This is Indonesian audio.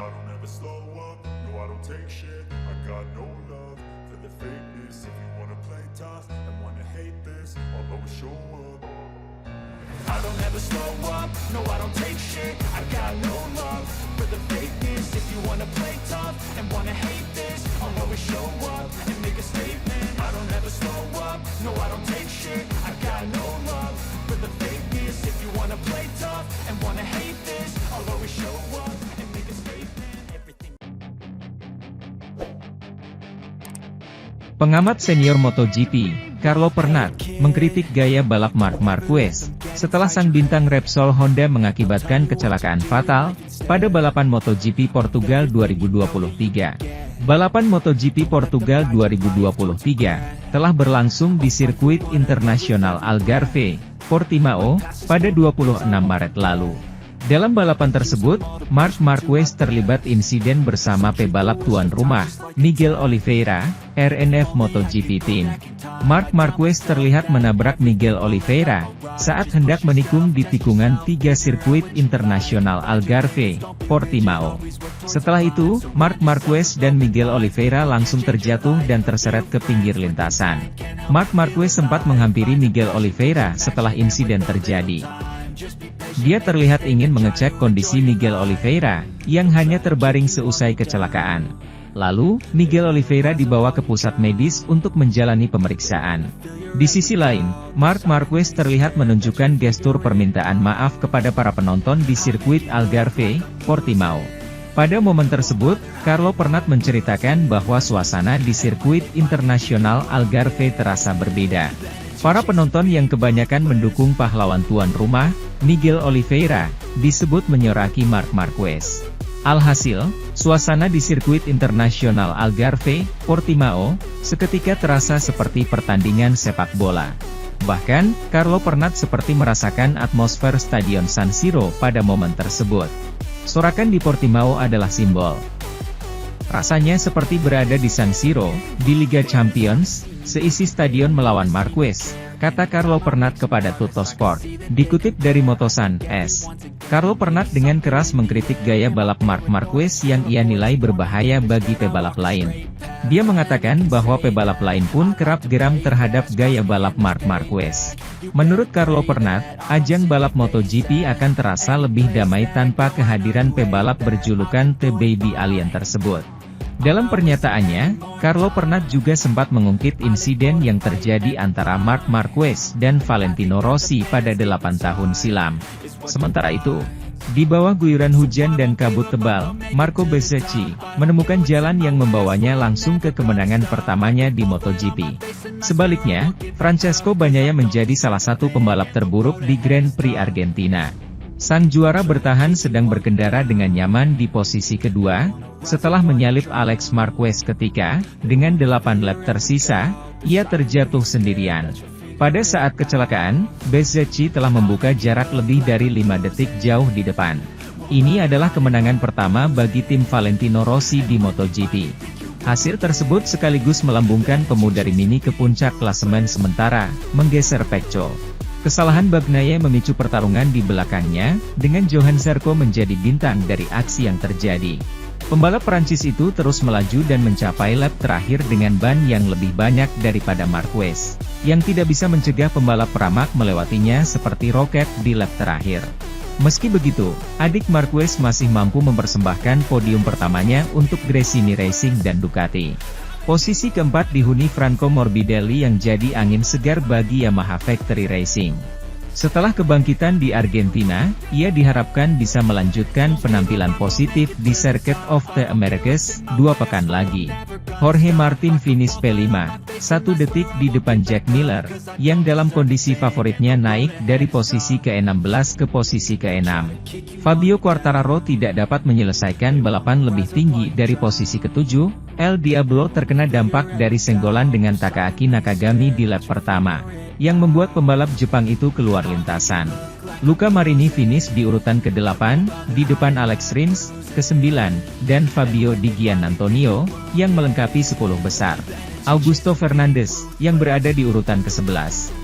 I don't ever slow up, no I don't take shit. I got no love for the fakeness. If you wanna play tough and wanna hate this, I'll always show up. I don't ever slow up, no I don't take shit. I got no love for the fakeness. If you wanna play tough and wanna hate this, I'll always show up and make a statement. I don't ever slow up, no I don't take shit. I got no love for the fakeness. If you wanna play tough and wanna hate this, I'll always show up and make a statement. Everything. Pengamat senior MotoGP, Carlo Pernat, mengkritik gaya balap Marc Marquez, setelah sang bintang Repsol Honda mengakibatkan kecelakaan fatal, pada balapan MotoGP Portugal 2023. Balapan MotoGP Portugal 2023, telah berlangsung di sirkuit internasional Algarve, Portimao, pada 26 Maret lalu. Dalam balapan tersebut, Marc Marquez terlibat insiden bersama pebalap tuan rumah, Miguel Oliveira, RNF MotoGP Team. Marc Marquez terlihat menabrak Miguel Oliveira, saat hendak menikung di tikungan 3 sirkuit internasional Algarve, Portimao. Setelah itu, Marc Marquez dan Miguel Oliveira langsung terjatuh dan terseret ke pinggir lintasan. Marc Marquez sempat menghampiri Miguel Oliveira setelah insiden terjadi. Dia terlihat ingin mengecek kondisi Miguel Oliveira, yang hanya terbaring seusai kecelakaan. Lalu, Miguel Oliveira dibawa ke pusat medis untuk menjalani pemeriksaan. Di sisi lain, Marc Marquez terlihat menunjukkan gestur permintaan maaf kepada para penonton di sirkuit Algarve, Portimao. Pada momen tersebut, Carlo Pernat menceritakan bahwa suasana di sirkuit internasional Algarve terasa berbeda. Para penonton yang kebanyakan mendukung pahlawan tuan rumah, Miguel Oliveira, disebut menyoraki Marc Marquez. Alhasil, suasana di sirkuit internasional Algarve, Portimao, seketika terasa seperti pertandingan sepak bola. Bahkan, Carlo Pernat seperti merasakan atmosfer Stadion San Siro pada momen tersebut. Sorakan di Portimao adalah simbol. Rasanya seperti berada di San Siro, di Liga Champions, seisi stadion melawan Marquez, kata Carlo Pernat kepada Tuttosport. Dikutip dari Motosan S. Carlo Pernat dengan keras mengkritik gaya balap Marc Marquez yang ia nilai berbahaya bagi pebalap lain. Dia mengatakan bahwa pebalap lain pun kerap geram terhadap gaya balap Marc Marquez. Menurut Carlo Pernat, ajang balap MotoGP akan terasa lebih damai tanpa kehadiran pebalap berjulukan The Baby Alien tersebut. Dalam pernyataannya, Carlo Pernat juga sempat mengungkit insiden yang terjadi antara Marc Marquez dan Valentino Rossi pada 8 tahun silam. Sementara itu, di bawah guyuran hujan dan kabut tebal, Marco Bezzecchi menemukan jalan yang membawanya langsung ke kemenangan pertamanya di MotoGP. Sebaliknya, Francesco Bagnaia menjadi salah satu pembalap terburuk di Grand Prix Argentina. Sang juara bertahan sedang berkendara dengan nyaman di posisi kedua, setelah menyalip Alex Marquez ketika, dengan 8 lap tersisa, ia terjatuh sendirian. Pada saat kecelakaan, Bezzecchi telah membuka jarak lebih dari 5 detik jauh di depan. Ini adalah kemenangan pertama bagi tim Valentino Rossi di MotoGP. Hasil tersebut sekaligus melambungkan pemuda Rimini ke puncak klasemen sementara, menggeser Pecco. Kesalahan Bagnaia memicu pertarungan di belakangnya, dengan Johan Zarco menjadi bintang dari aksi yang terjadi. Pembalap Prancis itu terus melaju dan mencapai lap terakhir dengan ban yang lebih banyak daripada Marquez, yang tidak bisa mencegah pembalap Pramac melewatinya seperti roket di lap terakhir. Meski begitu, adik Marquez masih mampu mempersembahkan podium pertamanya untuk Gresini Racing dan Ducati. Posisi keempat dihuni Franco Morbidelli yang jadi angin segar bagi Yamaha Factory Racing. Setelah kebangkitan di Argentina, ia diharapkan bisa melanjutkan penampilan positif di Circuit of the Americas 2 pekan lagi. Jorge Martin finish P5, 1 detik di depan Jack Miller, yang dalam kondisi favoritnya naik dari posisi ke-16 ke posisi ke-6. Fabio Quartararo tidak dapat menyelesaikan balapan lebih tinggi dari posisi ke-7, El Diablo terkena dampak dari senggolan dengan Takaaki Nakagami di lap pertama, yang membuat pembalap Jepang itu keluar lintasan. Luca Marini finish di urutan ke-8, di depan Alex Rins, ke-9, dan Fabio Di Giannantonio, yang melengkapi 10 besar. Augusto Fernandez, yang berada di urutan ke-11.